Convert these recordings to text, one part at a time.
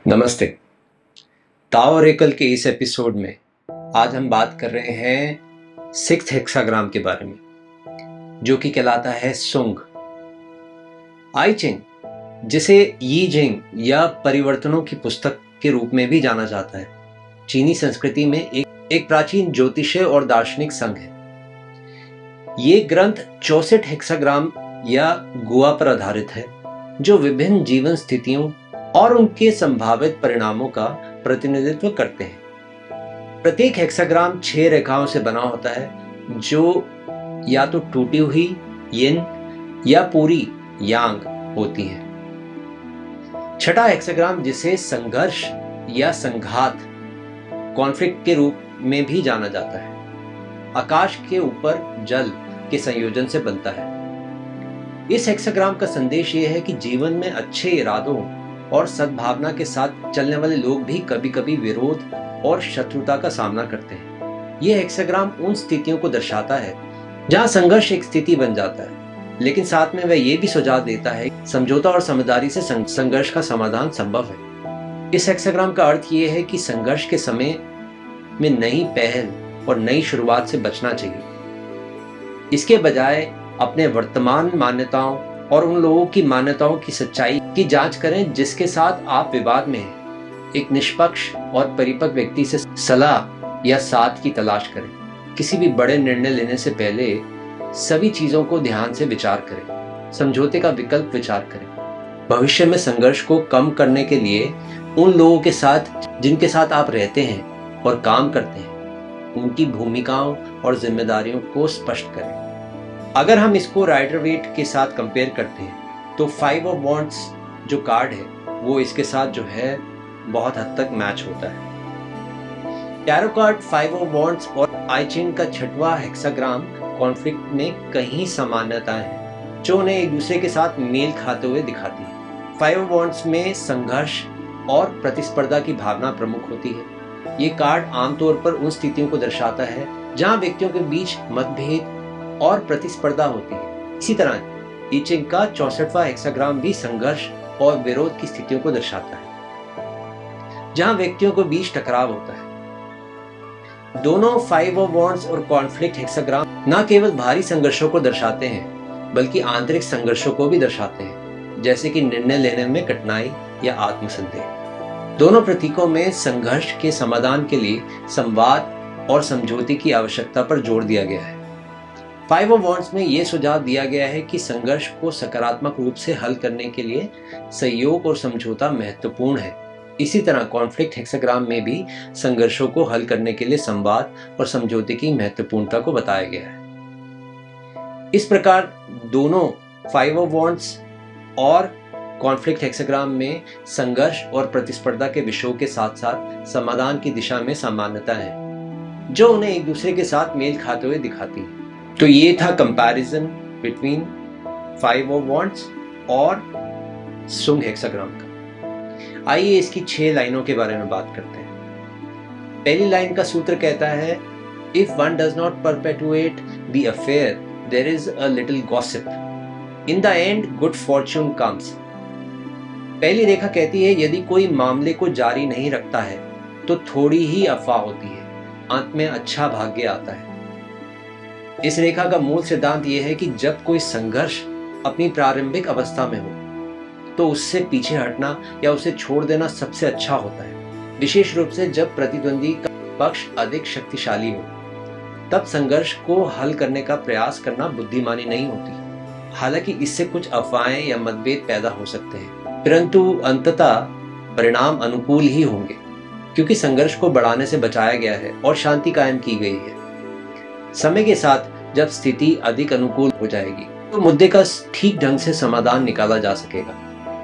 नमस्ते। ताओ ऑरेकल के इस एपिसोड में आज हम बात कर रहे हैं सिक्स्थ हेक्साग्राम के बारे में, जो कि कहलाता है सुंग। आई चिंग, जिसे यी जिंग या परिवर्तनों की पुस्तक के रूप में भी जाना जाता है, चीनी संस्कृति में एक प्राचीन ज्योतिषीय और दार्शनिक संघ है। ये ग्रंथ 64 हेक्साग्राम या गुआ पर आधारित है, जो विभिन्न जीवन स्थितियों और उनके संभावित परिणामों का प्रतिनिधित्व करते हैं। प्रत्येक हेक्साग्राम 6 रेखाओं से बना होता है, जो या तो टूटी हुई यिन या पूरी यांग होती हैं। छठा हेक्साग्राम, जिसे संघर्ष या संघात कॉन्फ्लिक्ट के रूप में भी जाना जाता है, आकाश के ऊपर जल के संयोजन से बनता है। इस हेक्साग्राम का संदेश यह है कि जीवन में अच्छे इरादों और सद्भावना के साथ चलने वाले लोग भी कभी कभी विरोध और शत्रुता का सामना करते हैं। यह हेक्साग्राम उन स्थितियों को दर्शाता है जहां संघर्ष एक स्थिति बन जाता है, लेकिन साथ में वह यह भी सुझाव देता है कि समझौता और समझदारी से संघर्ष का समाधान संभव है। इस हेक्साग्राम का अर्थ यह है कि संघर्ष के समय में नई पहल और नई शुरुआत से बचना चाहिए। इसके बजाय अपने वर्तमान मान्यताओं और उन लोगों की मान्यताओं की सच्चाई की जांच करें जिसके साथ आप विवाद में हैं। एक निष्पक्ष और परिपक्व व्यक्ति से सलाह या साथ की तलाश करें। किसी भी बड़े निर्णय लेने से पहले सभी चीजों को ध्यान से विचार करें। समझौते का विकल्प विचार करें। भविष्य में संघर्ष को कम करने के लिए उन लोगों के साथ जिनके साथ आप रहते हैं और काम करते हैं, उनकी भूमिकाओं और जिम्मेदारियों को स्पष्ट करें। अगर हम इसको राइडर वेट के साथ कंपेयर करते हैं तो 5 ऑफ वॉन्ड्स जो कार्ड है वो इसके साथ जो है बहुत हद तक मैच होता है। टैरो कार्ड 5 ऑफ वॉन्ड्स और आई चिंग का 6वां हेक्साग्राम कॉन्फ्लिक्ट में कहीं समानताएं हैं जो उन्हें एक दूसरे के साथ मेल खाते हुए दिखाती है। 5 ऑफ वॉन्ड्स में संघर्ष और प्रतिस्पर्धा की भावना प्रमुख होती है। ये कार्ड आमतौर पर उन स्थितियों को दर्शाता है जहां व्यक्तियों के बीच मतभेद और प्रतिस्पर्धा होती है। इसी तरह ई चिंग का 64वां हेक्साग्राम भी संघर्ष और विरोध की स्थितियों को दर्शाता है, जहां व्यक्तियों के बीच टकराव होता है। दोनों 5 ऑफ वॉन्ड्स और कॉन्फ्लिक्ट हेक्साग्राम न केवल भारी संघर्षों को दर्शाते हैं, बल्कि आंतरिक संघर्षों को भी दर्शाते हैं, जैसे कि निर्णय लेने में कठिनाई या आत्मसंदेह। दोनों प्रतीकों में संघर्ष के समाधान के लिए संवाद और समझौते की आवश्यकता पर जोर दिया गया है। 5 ऑफ वॉन्ड्स में यह सुझाव दिया गया है कि संघर्ष को सकारात्मक रूप से हल करने के लिए सहयोग और समझौता महत्वपूर्ण है। इसी तरह कॉन्फ्लिक्ट हेक्साग्राम में भी संघर्षों को हल करने के लिए संवाद और समझौते की महत्वपूर्णता को बताया गया है। इस प्रकार दोनों 5 ऑफ वॉन्ड्स और कॉन्फ्लिक्ट हेक्साग्राम में संघर्ष और प्रतिस्पर्धा के विषयों के साथ साथ समाधान की दिशा में समानता है, जो उन्हें एक दूसरे के साथ मेल खाते हुए दिखाती है। तो ये था कंपैरिजन बिटवीन 5 ऑफ वॉन्ड्स और सुंग हेक्साग्राम का। आइए इसकी 6 लाइनों के बारे में बात करते हैं। पहली लाइन का सूत्र कहता है, if one does not perpetuate the affair there is a little gossip, in the end good fortune comes. पहली रेखा कहती है, यदि कोई मामले को जारी नहीं रखता है तो थोड़ी ही अफवाह होती है, अंत में अच्छा भाग्य आता है। इस रेखा का मूल सिद्धांत यह है कि जब कोई संघर्ष अपनी प्रारंभिक अवस्था में हो तो उससे पीछे हटना या उसे छोड़ देना सबसे अच्छा होता है, विशेष रूप से जब प्रतिद्वंदी का पक्ष अधिक शक्तिशाली हो। तब संघर्ष को हल करने का प्रयास करना बुद्धिमानी नहीं होती। हालांकि इससे कुछ अफवाहें या मतभेद पैदा हो सकते हैं, परंतु अंततः परिणाम अनुकूल ही होंगे, क्योंकि संघर्ष को बढ़ाने से बचाया गया है और शांति कायम की गई है। समय के साथ जब स्थिति अधिक अनुकूल हो जाएगी तो मुद्दे का ठीक ढंग से समाधान निकाला जा सकेगा।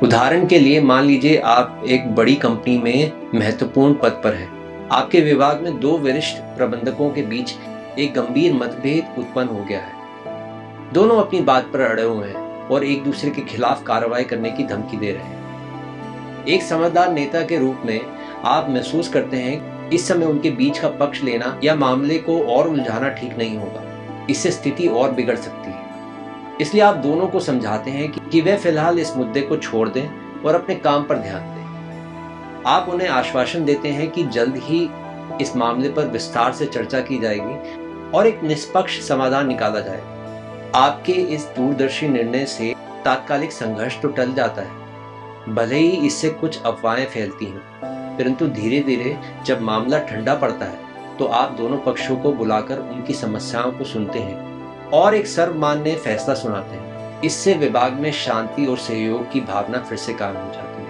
उदाहरण के लिए मान लीजिए आप एक बड़ी कंपनी में महत्वपूर्ण पद पर हैं। आपके विभाग में 2 वरिष्ठ प्रबंधकों के बीच एक गंभीर मतभेद उत्पन्न हो गया है। दोनों अपनी बात पर अड़े हुए हैं और एक दूसरे के खिलाफ कार्रवाई करने की धमकी दे रहे हैं। एक समझदार नेता के रूप में आप महसूस करते हैं इस समय उनके बीच का पक्ष लेना या मामले को और उलझाना ठीक नहीं होगा, इससे स्थिति और बिगड़ सकती है। इसलिए आप दोनों को समझाते हैं कि वे फिलहाल इस मुद्दे को छोड़ दें और अपने काम पर ध्यान दें। आप उन्हें आश्वासन देते हैं कि जल्द ही इस मामले पर विस्तार से चर्चा की जाएगी और एक निष्पक्ष समाधान निकाला जाएगा। आपके इस दूरदर्शी निर्णय से तात्कालिक संघर्ष तो टल जाता है, भले ही इससे कुछ अफवाहें फैलती हैं, परंतु धीरे धीरे जब मामला ठंडा पड़ता है तो आप दोनों पक्षों को बुलाकर उनकी समस्याओं को सुनते हैं और एक सर्वमान्य फैसला सुनाते हैं। इससे विभाग में शांति और सहयोग की भावना फिर से कायम हो जाती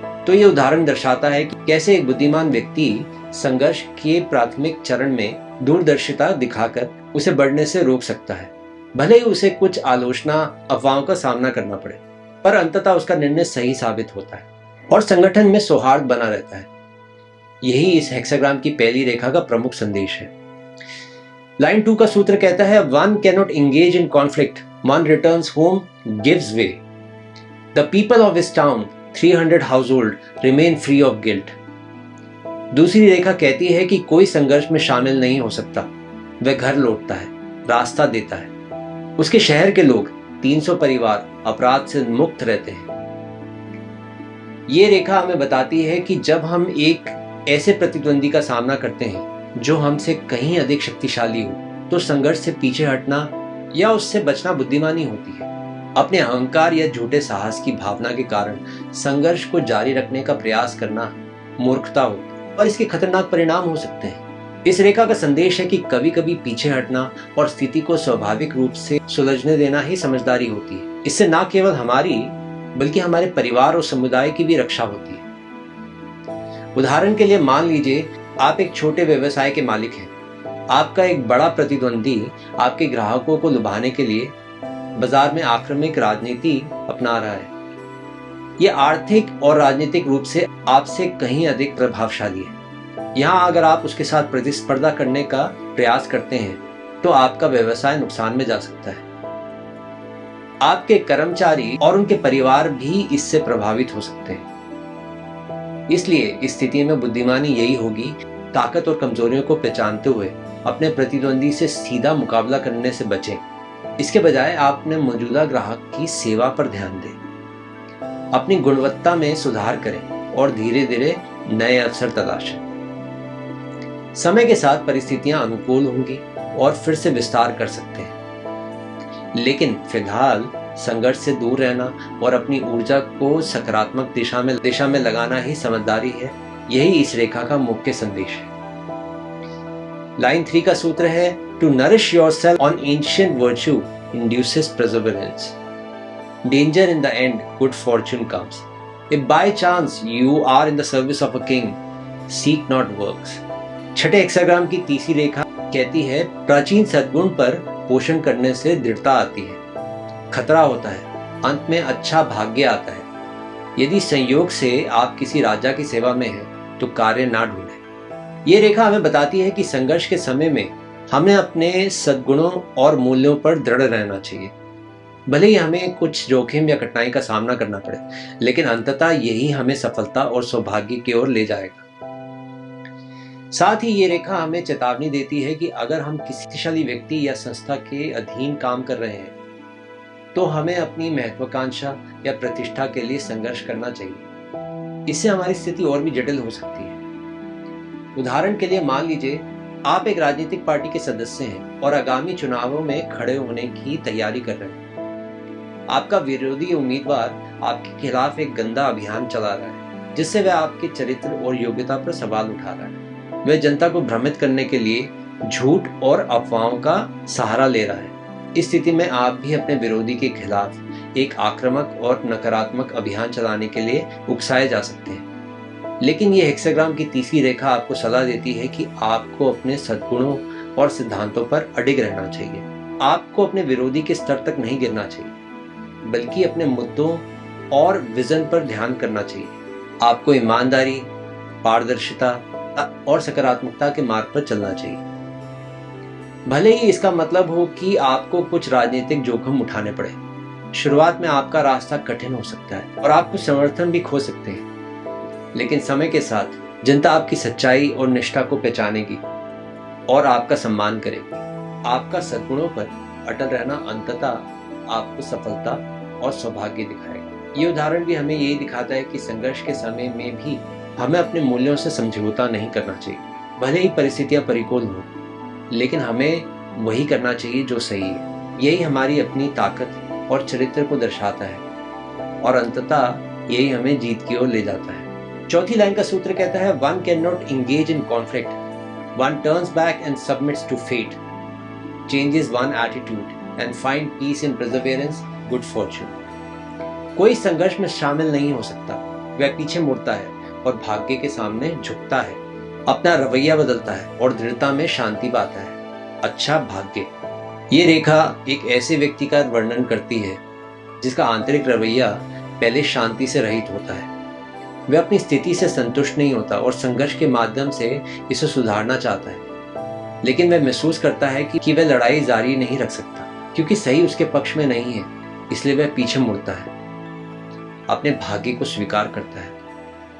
है। तो ये उदाहरण दर्शाता है कि कैसे एक बुद्धिमान व्यक्ति संघर्ष के प्राथमिक चरण में दूरदर्शिता दिखाकर उसे बढ़ने से रोक सकता है, भले ही उसे कुछ आलोचना अफवाहों का सामना करना पड़े, पर अंततः उसका निर्णय सही साबित होता है और संगठन में सौहार्द बना रहता है। यही इस हेक्साग्राम की पहली रेखा का प्रमुख संदेश है। लाइन 2 का सूत्र कहता है, one cannot engage in conflict, one returns home, gives way. The people of his town 300 household remain free of guilt. दूसरी रेखा कहती है कि कोई संघर्ष में शामिल नहीं हो सकता, वह घर लौटता है, रास्ता देता है। उसके शहर के लोग 300 परिवार अपराध से मुक्त रहते हैं। ये रेखा हमें बताती है कि जब हम एक ऐसे प्रतिद्वंदी का सामना करते हैं जो हमसे कहीं अधिक शक्तिशाली हो, तो संघर्ष से पीछे हटना या उससे बचना बुद्धिमानी होती है। अपने अहंकार या झूठे साहस की भावना के कारण संघर्ष को जारी रखने का प्रयास करना मूर्खता होती है और इसके खतरनाक परिणाम हो सकते हैं। इस रेखा का संदेश है कि कभी कभी पीछे हटना और स्थिति को स्वाभाविक रूप से सुलझने देना ही समझदारी होती है। इससे न केवल हमारी बल्कि हमारे परिवार और समुदाय की भी रक्षा होती है। उदाहरण के लिए मान लीजिए आप एक छोटे व्यवसाय के मालिक हैं। आपका एक बड़ा प्रतिद्वंदी आपके ग्राहकों को लुभाने के लिए बाजार में आक्रामक राजनीति अपना रहा है। यह आर्थिक और राजनीतिक रूप से आपसे कहीं अधिक प्रभावशाली है। यहाँ अगर आप उसके साथ प्रतिस्पर्धा करने का प्रयास करते हैं तो आपका व्यवसाय नुकसान में जा सकता है। आपके कर्मचारी और उनके परिवार भी इससे प्रभावित हो सकते हैं। इसलिए इस स्थिति में बुद्धिमानी यही होगी, ताकत और कमजोरियों को पहचानते हुए अपने प्रतिद्वंदी से सीधा मुकाबला करने से बचें। इसके बजाय आप अपने मौजूदा ग्राहक की सेवा पर ध्यान दें, अपनी गुणवत्ता में सुधार करें और धीरे धीरे नए अवसर तलाशें। समय के साथ परिस्थितियां अनुकूल होंगी और फिर से विस्तार कर सकते हैं, लेकिन फिलहाल संघर्ष से दूर रहना और अपनी ऊर्जा को सकारात्मक दिशा में लगाना ही समझदारी है। यही इस रेखा का मुख्य संदेश है। लाइन 3 का सूत्र है, to nourish yourself on ancient virtue induces perseverance, danger in the end good fortune comes, if by chance you are in the service of a king seek not works. छठे हेक्साग्राम की तीसरी रेखा कहती है, प्राचीन सद्गुण पर पोषण करने से दृढ़ता आती है, खतरा होता है, अंत में अच्छा भाग्य आता है। यदि संयोग से आप किसी राजा की सेवा में हैं तो कार्य ना ढूंढें। ये रेखा हमें बताती है कि संघर्ष के समय में हमें अपने सद्गुणों और मूल्यों पर दृढ़ रहना चाहिए। भले ही हमें कुछ जोखिम या कठिनाई का सामना करना पड़े, लेकिन अंततः यही हमें सफलता और सौभाग्य की ओर ले जाएगा। साथ ही ये रेखा हमें चेतावनी देती है कि अगर हम किसी शक्तिशाली व्यक्ति या संस्था के अधीन काम कर रहे हैं तो हमें अपनी महत्वाकांक्षा या प्रतिष्ठा के लिए संघर्ष करना चाहिए। इससे हमारी स्थिति और भी जटिल हो सकती है। उदाहरण के लिए मान लीजिए आप एक राजनीतिक पार्टी के सदस्य हैं और आगामी चुनावों में खड़े होने की तैयारी कर रहे हैं। आपका विरोधी उम्मीदवार आपके खिलाफ एक गंदा अभियान चला रहा है, जिससे वह आपके चरित्र और योग्यता पर सवाल उठा रहा है। वह जनता को भ्रमित करने के लिए झूठ और अफवाहों का सहारा ले रहा है। इस स्थिति में आप भी अपने विरोधी के खिलाफ एक आक्रामक और नकारात्मक अभियान चलाने के लिए उकसाए जा सकते हैं। लेकिन ये हेक्साग्राम की तीसरी रेखा आपको सलाह देती है कि आपको अपने सद्गुणों और सिद्धांतों पर अडिग रहना चाहिए। आपको अपने विरोधी के स्तर तक नहीं गिरना चाहिए, बल्कि अपने मुद्दों और विजन पर ध्यान करना चाहिए। आपको ईमानदारी, पारदर्शिता और सकारात्मकता के मार्ग पर चलना चाहिए। भले ही इसका मतलब हो कि आपको कुछ राजनीतिक जोखिम उठाने पड़े। शुरुआत में आपका रास्ता कठिन हो सकता है और आप कुछ समर्थन भी खो सकते हैं, लेकिन समय के साथ जनता आपकी सच्चाई और निष्ठा को पहचानेगी और आपका सम्मान करेगी। आपका सद्गुणों पर अटल रहना अंततः आपको सफलता और सौभाग्य दिखाएगा। ये उदाहरण भी हमें यही दिखाता है कि संघर्ष के समय में भी हमें अपने मूल्यों से समझौता नहीं करना चाहिए। भले ही परिस्थितियां प्रतिकूल हों, लेकिन हमें वही करना चाहिए जो सही है। यही हमारी अपनी ताकत और चरित्र को दर्शाता है और अंततः यही हमें जीत की ओर ले जाता है। चौथी लाइन का सूत्र कहता है, one can not engage in conflict, one turns back and submits to fate, changes one attitude and find peace in perseverance, good fortune. कोई संघर्ष में शामिल नहीं हो सकता, वह पीछे मुड़ता है और भाग्य के सामने झुकता है, अपना रवैया बदलता है और दृढ़ता में शांति पाता है। अच्छा भाग्य। ये रेखा एक ऐसे व्यक्ति का वर्णन करती है जिसका आंतरिक रवैया पहले शांति से रहित होता है। वह अपनी स्थिति से संतुष्ट नहीं होता और संघर्ष के माध्यम से इसे सुधारना चाहता है, लेकिन वह महसूस करता है कि वह लड़ाई जारी नहीं रख सकता क्योंकि सही उसके पक्ष में नहीं है, इसलिए वह पीछे मुड़ता है, अपने भाग्य को स्वीकार करता है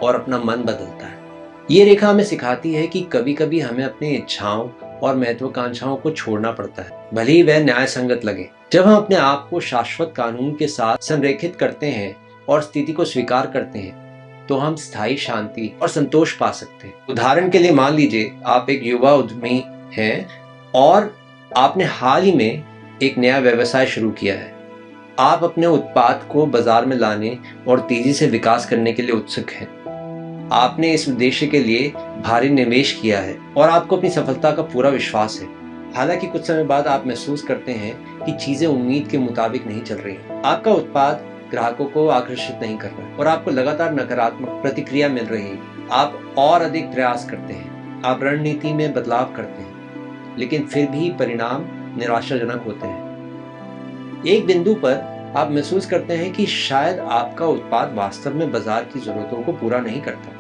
और अपना मन बदलता है। ये रेखा हमें सिखाती है कि कभी कभी हमें अपनी इच्छाओं और महत्वाकांक्षाओं को छोड़ना पड़ता है, भले ही वह न्याय संगत लगे। जब हम अपने आप को शाश्वत कानून के साथ संरेखित करते हैं और स्थिति को स्वीकार करते हैं तो हम स्थायी शांति और संतोष पा सकते हैं। उदाहरण के लिए मान लीजिए आप एक युवा उद्यमी हैं और आपने हाल ही में एक नया व्यवसाय शुरू किया है। आप अपने उत्पाद को बाजार में लाने और तेजी से विकास करने के लिए उत्सुक हैं। आपने इस उद्देश्य के लिए भारी निवेश किया है और आपको अपनी सफलता का पूरा विश्वास है। हालांकि कुछ समय बाद आप महसूस करते हैं कि चीजें उम्मीद के मुताबिक नहीं चल रही। आपका उत्पाद ग्राहकों को आकर्षित नहीं कर रहा और आपको लगातार नकारात्मक प्रतिक्रिया मिल रही है। आप और अधिक प्रयास करते हैं, आप रणनीति में बदलाव करते हैं, लेकिन फिर भी परिणाम निराशाजनक होते हैं। एक बिंदु पर आप महसूस करते हैं कि शायद आपका उत्पाद वास्तव में बाजार की जरूरतों को पूरा नहीं करता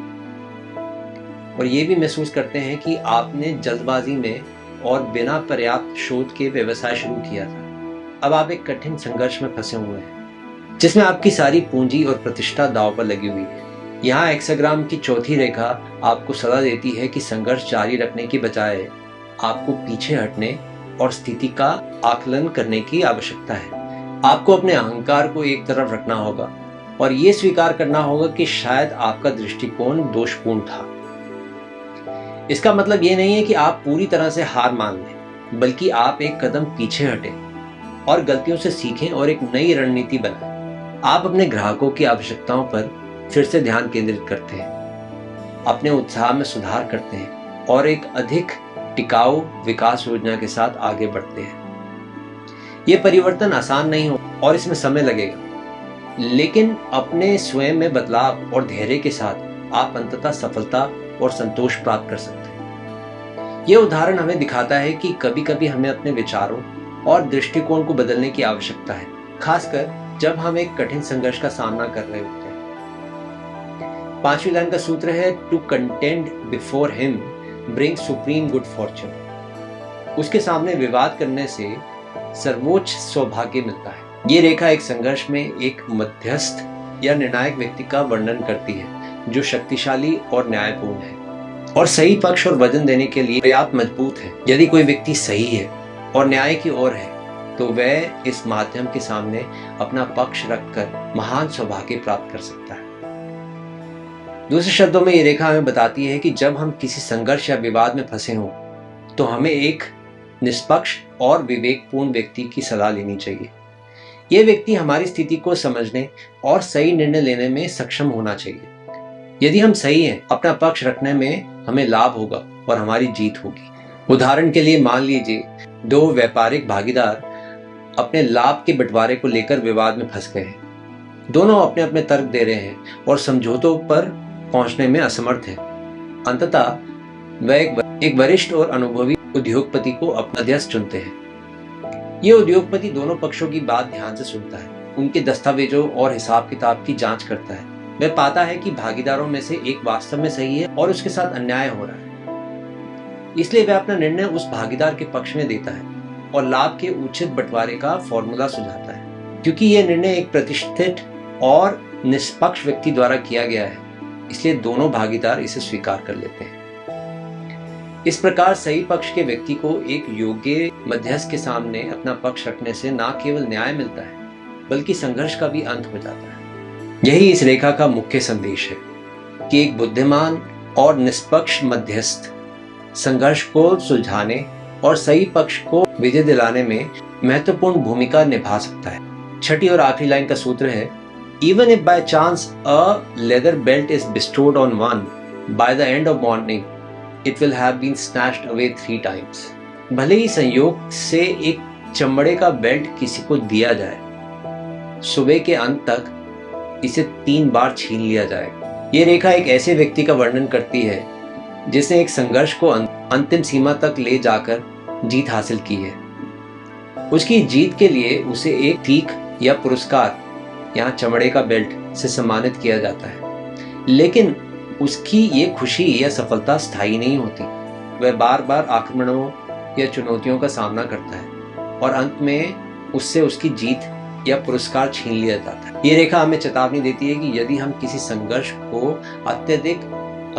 और ये भी महसूस करते हैं कि आपने जल्दबाजी में और बिना पर्याप्त शोध के व्यवसाय शुरू किया था। अब आप एक कठिन संघर्ष में फंसे हुए हैं जिसमें आपकी सारी पूंजी और प्रतिष्ठा दांव पर लगी हुई है। यहाँ हेक्साग्राम की चौथी रेखा आपको सलाह देती है कि संघर्ष जारी रखने की बजाय आपको पीछे हटने और स्थिति का आकलन करने की आवश्यकता है। आपको अपने अहंकार को एक तरफ रखना होगा और ये स्वीकार करना होगा कि शायद आपका दृष्टिकोण दोषपूर्ण था। इसका मतलब ये नहीं है कि आप पूरी तरह से हार मान लें, बल्कि आप एक कदम पीछे हटें और गलतियों से सीखें और एक नई रणनीति बनाएं। आप अपने ग्राहकों की आवश्यकताओं पर फिर से ध्यान केंद्रित करते हैं, अपने उत्साह में सुधार करते हैं और एक अधिक टिकाऊ विकास योजना के साथ आगे बढ़ते हैं। ये परिवर्तन आसान नहीं हो और इसमें समय लगेगा, लेकिन अपने स्वयं में बदलाव और धैर्य के साथ आप अंततः सफलता और संतोष प्राप्त कर सकते हैं। यह उदाहरण हमें दिखाता है कि कभी कभी हमें अपने विचारों और दृष्टिकोण को बदलने की आवश्यकता है, खासकर जब हम एक कठिन संघर्ष का सामना कर रहे होते हैं। पांचवी लाइन का सूत्र है, to contend before him bring supreme good fortune. उसके सामने विवाद करने से सर्वोच्च सौभाग्य मिलता है। ये रेखा एक संघर्ष में एक मध्यस्थ या निर्णायक व्यक्ति का वर्णन करती है जो शक्तिशाली और न्यायपूर्ण है और सही पक्ष और वजन देने के लिए पर्याप्त मजबूत है। यदि कोई व्यक्ति सही है और न्याय की ओर है तो वह इस माध्यम के सामने अपना पक्ष रखकर महान सौभाग्य प्राप्त कर सकता है। दूसरे शब्दों में ये रेखा हमें बताती है कि जब हम किसी संघर्ष या विवाद में फंसे हों तो हमें एक निष्पक्ष और विवेकपूर्ण व्यक्ति की सलाह लेनी चाहिए। यह व्यक्ति हमारी स्थिति को समझने और सही निर्णय लेने में सक्षम होना चाहिए। यदि हम सही हैं, अपना पक्ष रखने में हमें लाभ होगा और हमारी जीत होगी। उदाहरण के लिए मान लीजिए दो व्यापारिक भागीदार अपने लाभ के बंटवारे को लेकर विवाद में फंस गए हैं। दोनों अपने अपने तर्क दे रहे हैं और समझौतों पर पहुंचने में असमर्थ हैं। अंततः वह एक वरिष्ठ और अनुभवी उद्योगपति को अपना मध्यस्थ चुनते हैं। ये उद्योगपति दोनों पक्षों की बात ध्यान से सुनता है, उनके दस्तावेजों और हिसाब किताब की जांच करता है। वह पाता है कि भागीदारों में से एक वास्तव में सही है और उसके साथ अन्याय हो रहा है, इसलिए वह अपना निर्णय उस भागीदार के पक्ष में देता है और लाभ के उचित बंटवारे का फॉर्मूला सुझाता है। क्योंकि यह निर्णय एक प्रतिष्ठित और निष्पक्ष व्यक्ति द्वारा किया गया है, इसलिए दोनों भागीदार इसे स्वीकार कर लेते हैं। इस प्रकार सही पक्ष के व्यक्ति को एक योग्य मध्यस्थ के सामने अपना पक्ष रखने से न केवल न्याय मिलता है, बल्कि संघर्ष का भी अंत हो जाता है। यही इस रेखा का मुख्य संदेश है कि एक बुद्धिमान और निष्पक्ष मध्यस्थ संघर्ष को सुलझाने और सही पक्ष को विजय दिलाने में महत्वपूर्ण भूमिका निभा सकता है। छठी और आखिरी लाइन का सूत्र है, Even if by chance a leather belt is bestowed on one, by the end of morning, it will have been snatched away 3 times. भले ही संयोग से एक चमड़े का बेल्ट किसी को दिया जाए, सुबह के अंत तक इसे 3 बार छीन लिया जाएगा। ये रेखा एक ऐसे व्यक्ति का वर्णन करती है जिसने एक संघर्ष को अंतिम सीमा तक ले जाकर जीत हासिल की है। उसकी जीत के लिए उसे एक भीख या पुरस्कार, यहाँ चमड़े का बेल्ट, से सम्मानित किया जाता है, लेकिन उसकी ये खुशी या सफलता स्थायी नहीं होती। वह बार बार आक्रमणों या चुनौतियों का सामना करता है और अंत में उससे उसकी जीत या पुरस्कार छीन लिया जाता है। ये रेखा हमें चेतावनी देती है कि यदि हम किसी संघर्ष को अत्यधिक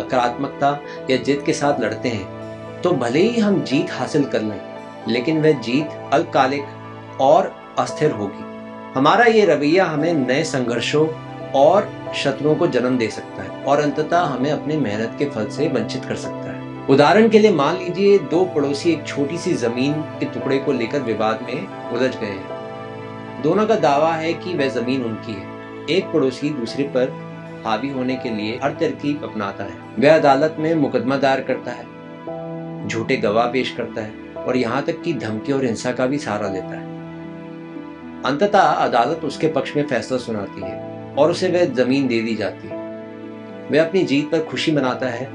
आक्रामकता या जिद के साथ लड़ते हैं तो भले ही हम जीत हासिल कर लें, लेकिन वह जीत अल्पकालिक और अस्थिर होगी। हमारा ये रवैया हमें नए संघर्षों और शत्रुओं को जन्म दे सकता है और अंततः हमें अपने मेहनत के फल से वंचित कर सकता है। उदाहरण के लिए मान लीजिए 2 पड़ोसी एक छोटी सी जमीन के टुकड़े को लेकर विवाद में उलझ गए हैं। दोनों का दावा है कि वह जमीन उनकी है। एक पड़ोसी दूसरे पर हावी होने के लिए हर तरकीब अपनाता है। वह अदालत में मुकदमा दायर करता है, झूठे गवाह पेश करता है और यहाँ तक कि धमकी और हिंसा का भी सहारा लेता है। अंततः अदालत उसके पक्ष में फैसला सुनाती है और उसे वह जमीन दे दी जाती है। वह अपनी जीत पर खुशी मनाता है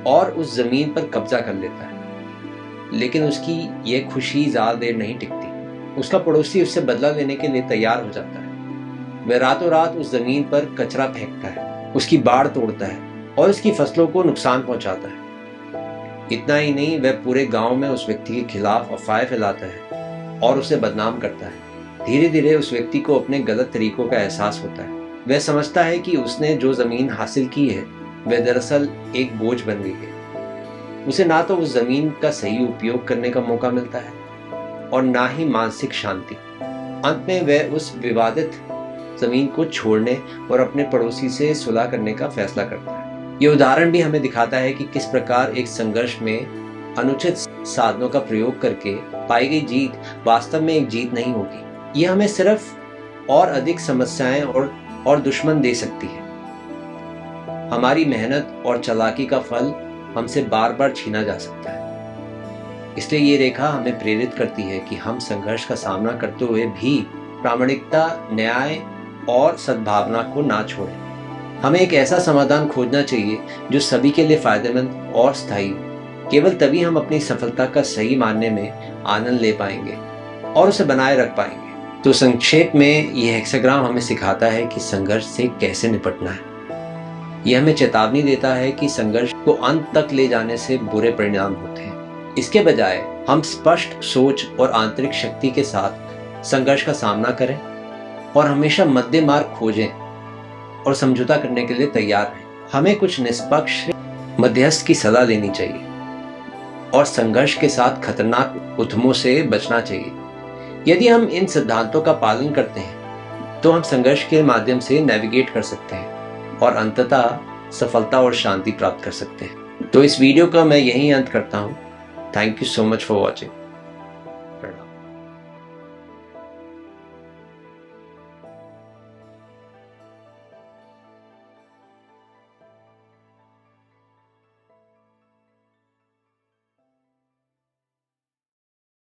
और उस जमीन पर कब्जा कर लेता है, लेकिन उसकी यह खुशी ज्यादा देर नहीं टिकती। उसका पड़ोसी उससे बदला लेने के लिए तैयार हो जाता है। वह रातों रात उस जमीन पर कचरा फेंकता है, उसकी बाड़ तोड़ता है और उसकी फसलों को नुकसान पहुंचाता है। इतना ही नहीं, वह पूरे गांव में उस व्यक्ति के खिलाफ अफवाहें फैलाता है और उसे बदनाम करता है। धीरे धीरे उस व्यक्ति को अपने गलत तरीकों का एहसास होता है। वह समझता है कि उसने जो जमीन हासिल की है वह दरअसल एक बोझ बन गई है। उसे ना तो उस जमीन का सही उपयोग करने का मौका मिलता है और ना ही मानसिक शांति। अंत में वह उस विवादित जमीन को छोड़ने और अपने पड़ोसी से सुलह करने का फैसला करता है। ये उदाहरण भी हमें दिखाता है कि किस प्रकार एक संघर्ष में अनुचित साधनों का प्रयोग करके पाई गई जीत वास्तव में एक जीत नहीं होगी। ये हमें सिर्फ और अधिक समस्याएं और दुश्मन दे सकती है। हमारी मेहनत और चालाकी का फल हमसे बार बार छीना जा सकता है। इसलिए ये रेखा हमें प्रेरित करती है कि हम संघर्ष का सामना करते हुए भी प्रामाणिकता, न्याय और सद्भावना को ना छोड़ें। हमें एक ऐसा समाधान खोजना चाहिए जो सभी के लिए फायदेमंद और स्थायी। केवल तभी हम अपनी सफलता का सही मानने में आनंद ले पाएंगे और उसे बनाए रख पाएंगे। तो संक्षेप में यह हेक्साग्राम हमें सिखाता है कि संघर्ष से कैसे निपटना है। यह हमें चेतावनी देता है कि संघर्ष को अंत तक ले जाने से बुरे परिणाम होते हैं। इसके बजाय हम स्पष्ट सोच और आंतरिक शक्ति के साथ संघर्ष का सामना करें और हमेशा मध्य मार्ग खोजें और समझौता करने के लिए तैयार रहें। हमें कुछ निष्पक्ष मध्यस्थ की सलाह लेनी चाहिए और संघर्ष के साथ खतरनाक उद्यमों से बचना चाहिए। यदि हम इन सिद्धांतों का पालन करते हैं तो हम संघर्ष के माध्यम से नेविगेट कर सकते हैं और अंततः सफलता और शांति प्राप्त कर सकते हैं। तो इस वीडियो का मैं यहीं अंत करता हूँ। Thank you so much for watching.